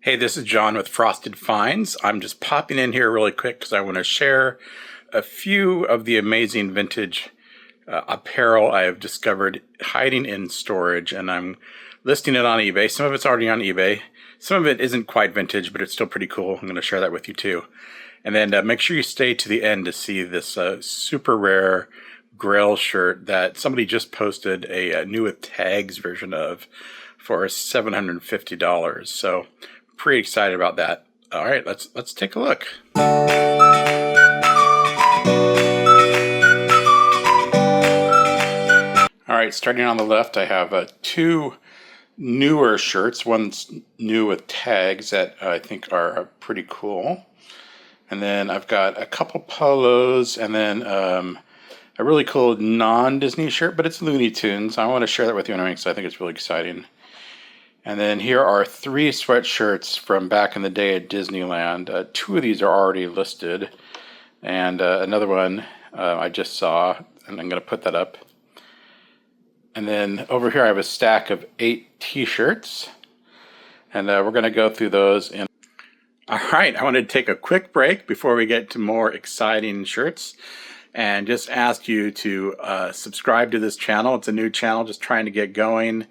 Hey, this is John with Frosted Finds. I'm just popping in here really quick because I want to share a few of the amazing vintage apparel I have discovered hiding in storage, and I'm listing it on eBay. Some of it's already on eBay. Some of it isn't quite vintage, but it's still pretty cool. I'm going to share that with you too. And then make sure you stay to the end to see this super rare grail shirt that somebody just posted a new with tags version of for $750. So pretty excited about that. All right, let's take a look. All right, starting on the left, I have two newer shirts. One's new with tags that I think are pretty cool. And then I've got a couple polos, and then a really cool non-Disney shirt, but it's Looney Tunes. I want to share that with you anyway because I think it's really exciting. And then here are three sweatshirts from back in the day at Disneyland. Two of these are already listed, and another one I just saw, and I'm going to put that up. And then over here I have a stack of 8 t-shirts, and we're going to go through those. All right, I wanted to take a quick break before we get to more exciting shirts, and just ask you to subscribe to this channel. It's a new channel, just trying to get going.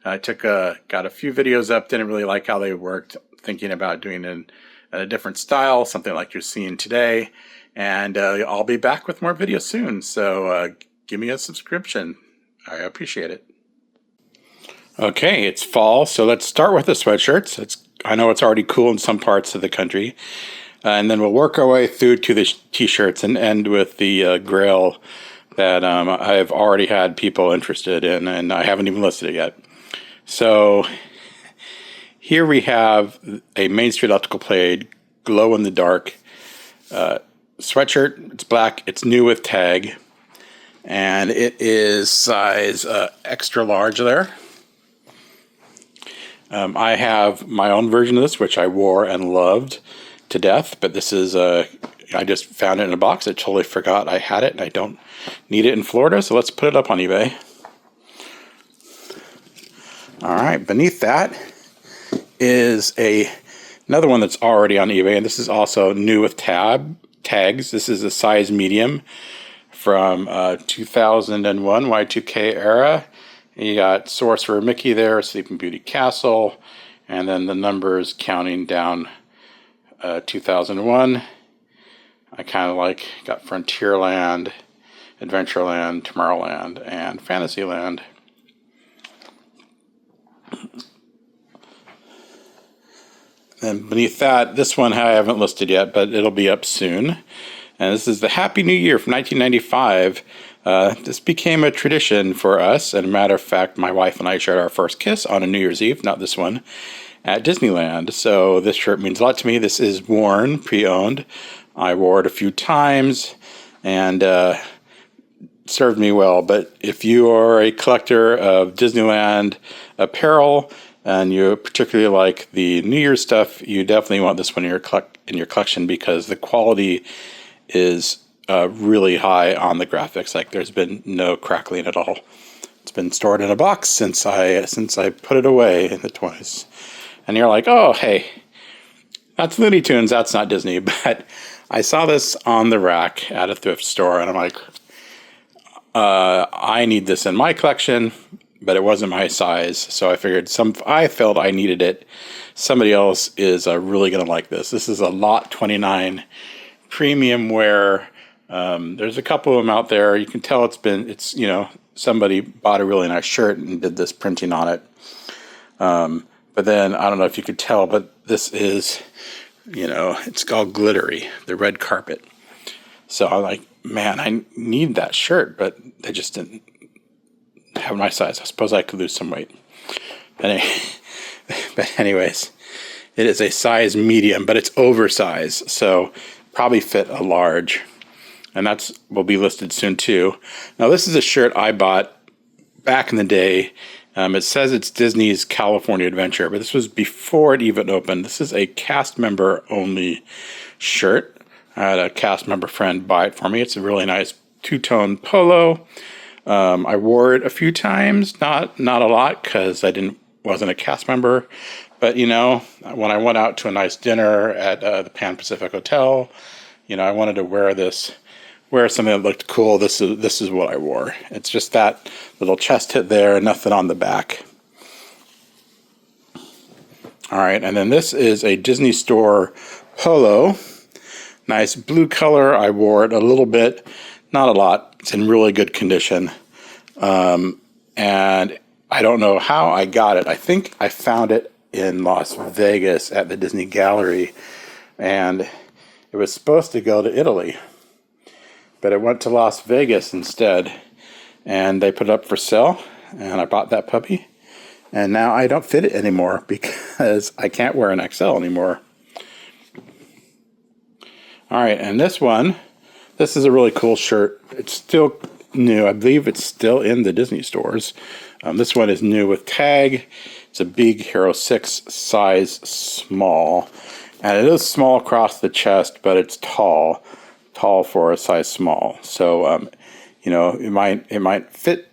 I got a few videos up, didn't really like how they worked, thinking about doing it in a different style, something like you're seeing today. And I'll be back with more videos soon, so give me a subscription. I appreciate it. Okay, it's fall, so let's start with the sweatshirts. I know it's already cool in some parts of the country. And then we'll work our way through to the t-shirts and end with the grail that I've already had people interested in, and I haven't even listed it yet. So here we have a Main Street Electrical Plate glow-in-the-dark sweatshirt. It's black. It's new with tag, and it is size extra large there. I have my own version of this, which I wore and loved to death, but this is I just found it in a box. I totally forgot I had it, and I don't need it in Florida, so let's put it up on eBay. All right, beneath that is another one that's already on eBay, and this is also new with tags. This is a size medium from 2001 Y2K era. You got Sorcerer Mickey there, Sleeping Beauty Castle, and then the numbers counting down 2001. I kind of got Frontierland, Adventureland, Tomorrowland, and Fantasyland. And beneath that, this one I haven't listed yet, but it'll be up soon. And this is the Happy New Year from 1995. This became a tradition for us. And a matter of fact, my wife and I shared our first kiss on a New Year's Eve, not this one, at Disneyland. So this shirt means a lot to me. This is worn, pre-owned. I wore it a few times, and served me well. But if you are a collector of Disneyland apparel and you particularly like the New Year's stuff, you definitely want this one in your collection because the quality is really high on the graphics. There's been no crackling at all. It's been stored in a box since I put it away in the 20s. And you're like, oh, hey, that's Looney Tunes. That's not Disney. But I saw this on the rack at a thrift store, and I'm like, I need this in my collection, but it wasn't my size. So I figured I felt I needed it. Somebody else is really going to like this. This is a Lot 29 premium wear. There's a couple of them out there. You can tell somebody bought a really nice shirt and did this printing on it. But then I don't know if you could tell, but this is, it's all glittery, the red carpet. So I'm like, man, I need that shirt, but they just didn't have my size. I suppose I could lose some weight. But anyways, it is a size medium, but it's oversized, so probably fit a large. And will be listed soon too. Now this is a shirt I bought back in the day. It says it's Disney's California Adventure, but this was before it even opened. This is a cast member only shirt. I had a cast member friend buy it for me. It's a really nice two-tone polo. I wore it a few times, not a lot, because wasn't a cast member, But, you know, when I went out to a nice dinner at the Pan Pacific Hotel, you know, I wanted to wear something that looked cool. This is what I wore. It's just that little chest hit there, nothing on the back. All right, and then this is a Disney Store polo. Nice blue color. I wore it a little bit, not a lot. It's in really good condition. And I don't know how I got it. I think I found it in Las Vegas at the Disney Gallery, and it was supposed to go to Italy, but it went to Las Vegas instead, and they put it up for sale, and I bought that puppy, and now I don't fit it anymore because I can't wear an XL anymore. All right, and this is a really cool shirt. It's still new. I believe it's still in the Disney stores. This one is new with tag. It's a big Hero 6 size small. And it is small across the chest, but it's tall for a size small. So, you know, it might fit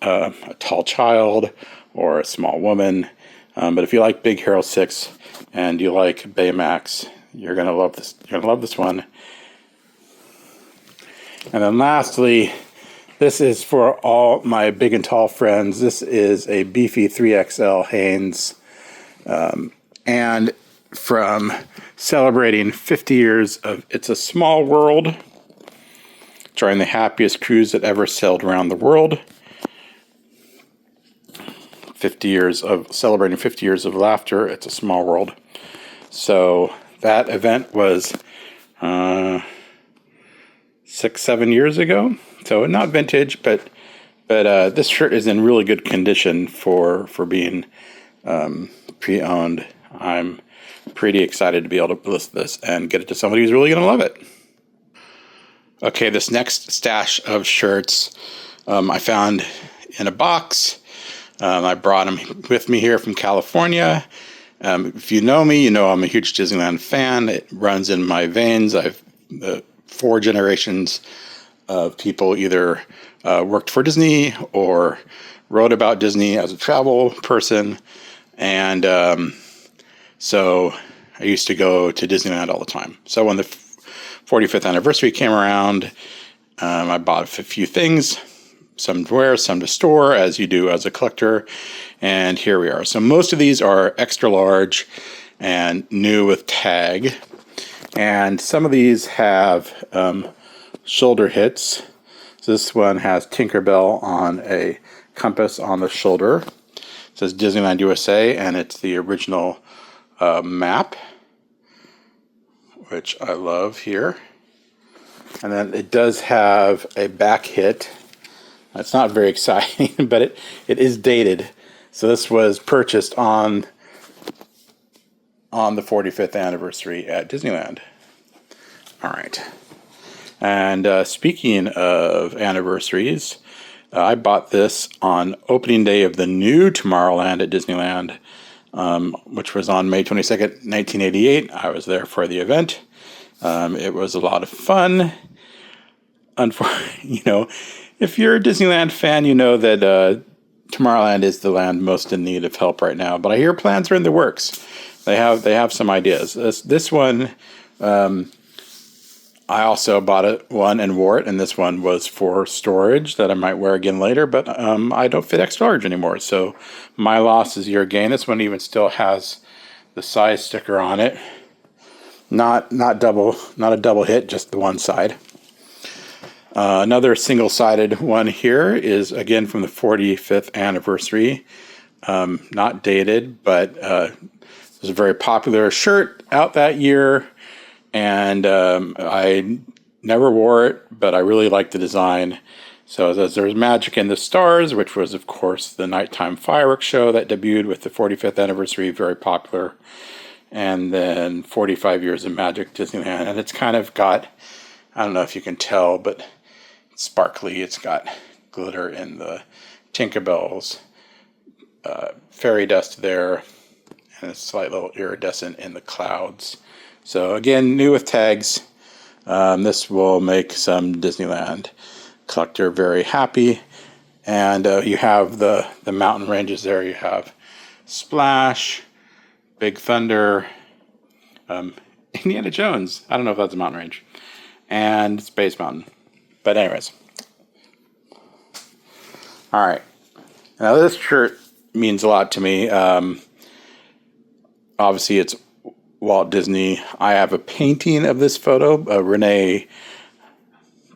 a tall child or a small woman. But if you like big Hero 6 and you like Baymax, you're gonna love this. You're gonna love this one. And then lastly, this is for all my big and tall friends. This is a beefy 3XL Hanes. And from celebrating 50 years of It's a Small World, during the happiest cruise that ever sailed around the world. 50 years of laughter. It's a Small World. So that event was 6-7 years ago. So not vintage, but this shirt is in really good condition for being pre-owned. I'm pretty excited to be able to list this and get it to somebody who's really going to love it. Okay, this next stash of shirts I found in a box. I brought them with me here from California. If you know me, you know I'm a huge Disneyland fan. It runs in my veins. I've 4 generations of people either worked for Disney or wrote about Disney as a travel person. And so I used to go to Disneyland all the time. So when the 45th anniversary came around, I bought a few things, some to wear, some to store, as you do as a collector. And here we are. So most of these are extra large and new with tag. And some of these have shoulder hits. So this one has Tinkerbell on a compass on the shoulder. It says Disneyland USA, and it's the original map, which I love here. And then it does have a back hit. It's not very exciting, but it is dated. So this was purchased on the 45th anniversary at Disneyland. All right. And speaking of anniversaries, I bought this on opening day of the new Tomorrowland at Disneyland, which was on May 22nd, 1988. I was there for the event. It was a lot of fun. You know, if you're a Disneyland fan, you know that Tomorrowland is the land most in need of help right now. But I hear plans are in the works. They have some ideas. This one, I also bought one and wore it, and this one was for storage that I might wear again later. But I don't fit extra large anymore, so my loss is your gain. This one even still has the size sticker on it. Not a double hit, just the one side. Another single-sided one here is, again, from the 45th anniversary. Not dated, but it was a very popular shirt out that year, and I never wore it, but I really liked the design. So there's Magic in the Stars, which was, of course, the nighttime fireworks show that debuted with the 45th anniversary, very popular. And then 45 Years of Magic Disneyland. And it's kind of got, I don't know if you can tell, but it's sparkly. It's got glitter in the Tinkerbells, fairy dust there, and a slight little iridescent in the clouds. So again, new with tags. This will make some Disneyland collector very happy. And you have the mountain ranges there. You have Splash, Big Thunder, Indiana Jones. I don't know if that's a mountain range. And Space Mountain. But anyways. All right. Now this shirt means a lot to me. Obviously, it's Walt Disney. I have a painting of this photo. Renee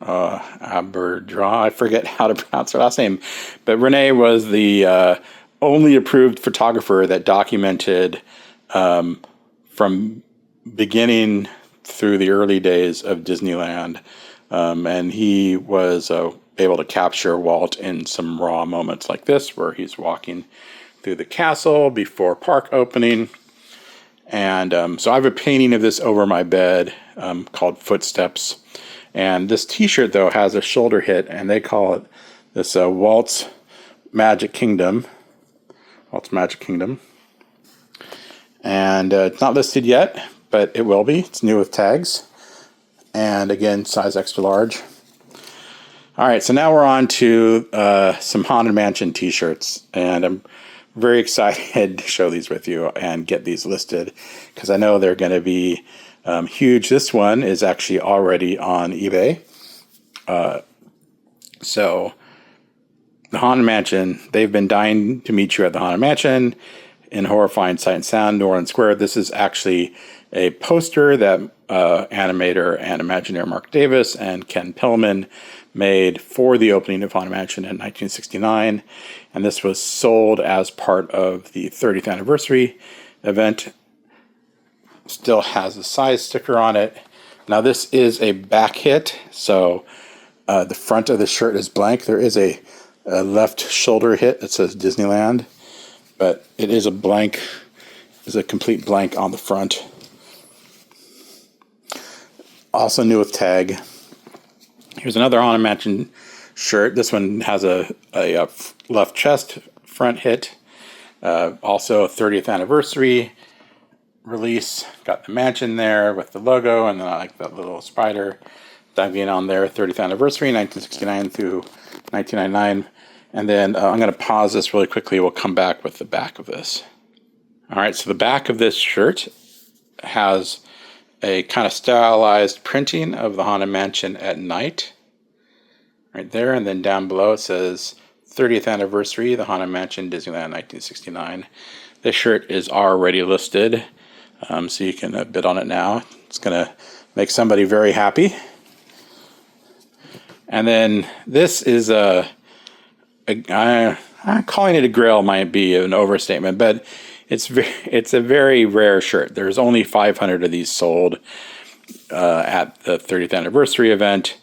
Aberdra. I forget how to pronounce her last name. But Renee was the only approved photographer that documented from beginning through the early days of Disneyland. And he was able to capture Walt in some raw moments like this, where he's walking through the castle before park opening. And so I have a painting of this over my bed called Footsteps. And this t-shirt, though, has a shoulder hit, and they call it this Walt's Magic Kingdom. Walt's Magic Kingdom. And it's not listed yet, but it will be. It's new with tags. And again, size extra large. All right, so now we're on to some Haunted Mansion t-shirts. And I'm very excited to show these with you and get these listed, because I know they're going to be huge. This one is actually already on eBay. So the Haunted Mansion, they've been dying to meet you at the Haunted Mansion in horrifying sight and sound, New Orleans Square. This is actually a poster that animator and Imagineer Mark Davis and Ken Pillman made for the opening of Haunted Mansion in 1969. And this was sold as part of the 30th anniversary event. Still has a size sticker on it. Now this is a back hit, so the front of the shirt is blank. There is a left shoulder hit that says Disneyland, but it is a blank, is a complete blank on the front. Also new with tag. Here's another Haunted Mansion shirt. This one has a left chest front hit. Also a 30th anniversary release. Got the mansion there with the logo, and then I like that little spider diving on there. 30th anniversary, 1969 through 1999. And then I'm going to pause this really quickly. We'll come back with the back of this. All right, so the back of this shirt has a kind of stylized printing of the Haunted Mansion at night. Right there, and then down below it says 30th anniversary, the Haunted Mansion, Disneyland, 1969. This shirt is already listed, so you can bid on it now. It's going to make somebody very happy. And then this is calling it a grail might be an overstatement, but it's a very rare shirt. There's only 500 of these sold at the 30th anniversary event,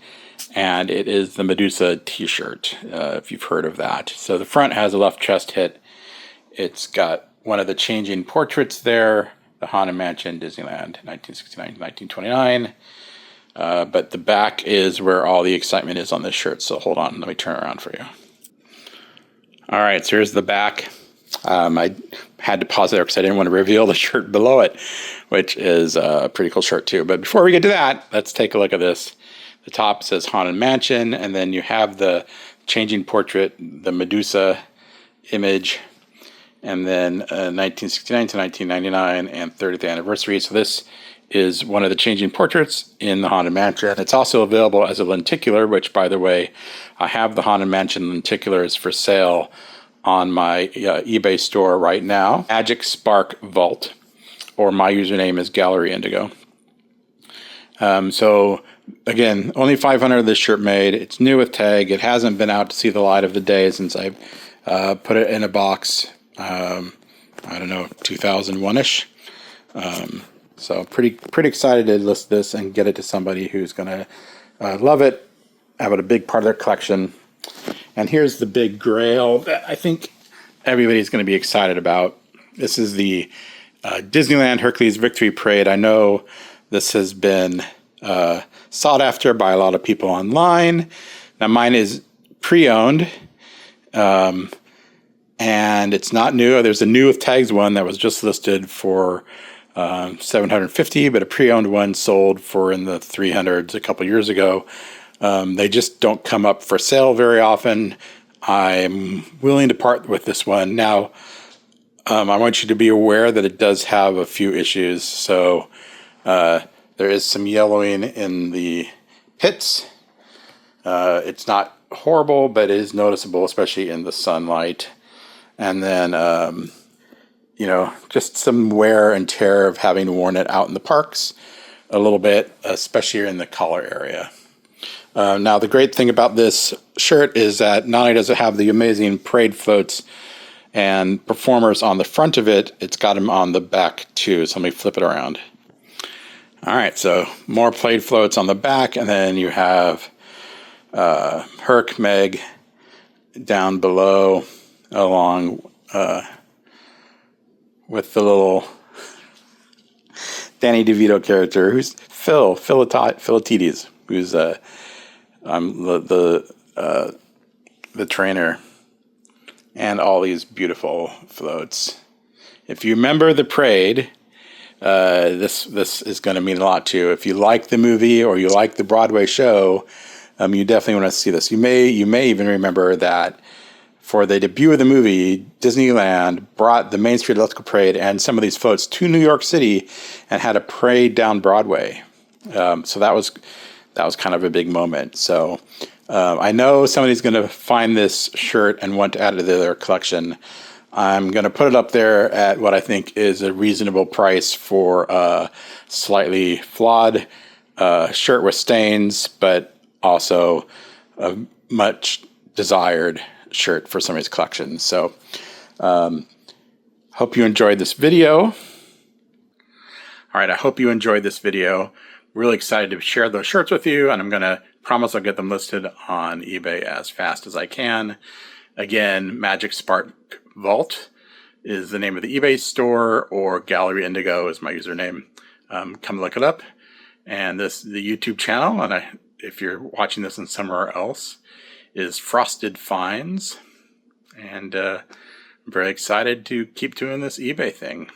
and it is the Medusa t-shirt, if you've heard of that. So the front has a left chest hit. It's got one of the changing portraits there, the Haunted Mansion, Disneyland, 1969 to 1929. But the back is where all the excitement is on this shirt. So hold on, let me turn around for you. All right, so here's the back. I had to pause there because I didn't want to reveal the shirt below it, which is a pretty cool shirt too. But before we get to that, let's take a look at this. The top says Haunted Mansion, and then you have the changing portrait, the Medusa image, and then 1969 to 1999 and 30th anniversary. So this is one of the changing portraits in the Haunted Mansion. It's also available as a lenticular, which, by the way, I have the Haunted Mansion lenticulars for sale on my eBay store right now. Magic Spark Vault, or my username is Gallery Indigo. So again, only 500 of this shirt made. It's new with tag. It hasn't been out to see the light of the day since I put it in a box. I don't know, 2001ish. So pretty excited to list this and get it to somebody who's gonna love it, have it a big part of their collection. And here's the big grail that I think everybody's going to be excited about. This is the Disneyland Hercules Victory Parade. I know this has been sought after by a lot of people online. Now mine is pre-owned, and it's not new. There's a new with tags one that was just listed for $750, but a pre-owned one sold for in the 300s a couple years ago. They just don't come up for sale very often. I'm willing to part with this one. Now, I want you to be aware that it does have a few issues. So there is some yellowing in the pits. It's not horrible, but it is noticeable, especially in the sunlight. And then, you know, just some wear and tear of having worn it out in the parks a little bit, especially in the collar area. Now, the great thing about this shirt is that not only does it have the amazing parade floats and performers on the front of it, it's got them on the back too. So let me flip it around. All right, so more parade floats on the back, and then you have Herc Meg down below, along with the little Danny DeVito character, who's Philatides, who's the trainer, and all these beautiful floats. If you remember the parade, this is going to mean a lot to you. If you like the movie or you like the Broadway show, you definitely want to see this. You may even remember that for the debut of the movie, Disneyland brought the Main Street Electrical Parade and some of these floats to New York City and had a parade down Broadway. So that was kind of a big moment. So I know somebody's going to find this shirt and want to add it to their collection. I'm going to put it up there at what I think is a reasonable price for a slightly flawed shirt with stains, but also a much desired shirt for somebody's collection. So hope you enjoyed this video. All right, I hope you enjoyed this video. Really excited to share those shirts with you, and I'm going to promise I'll get them listed on eBay as fast as I can. Again, Magic Spark Vault is the name of the eBay store, or Gallery Indigo is my username. Come look it up. And the YouTube channel, and if you're watching this in somewhere else, is Frosted Finds. And I'm very excited to keep doing this eBay thing.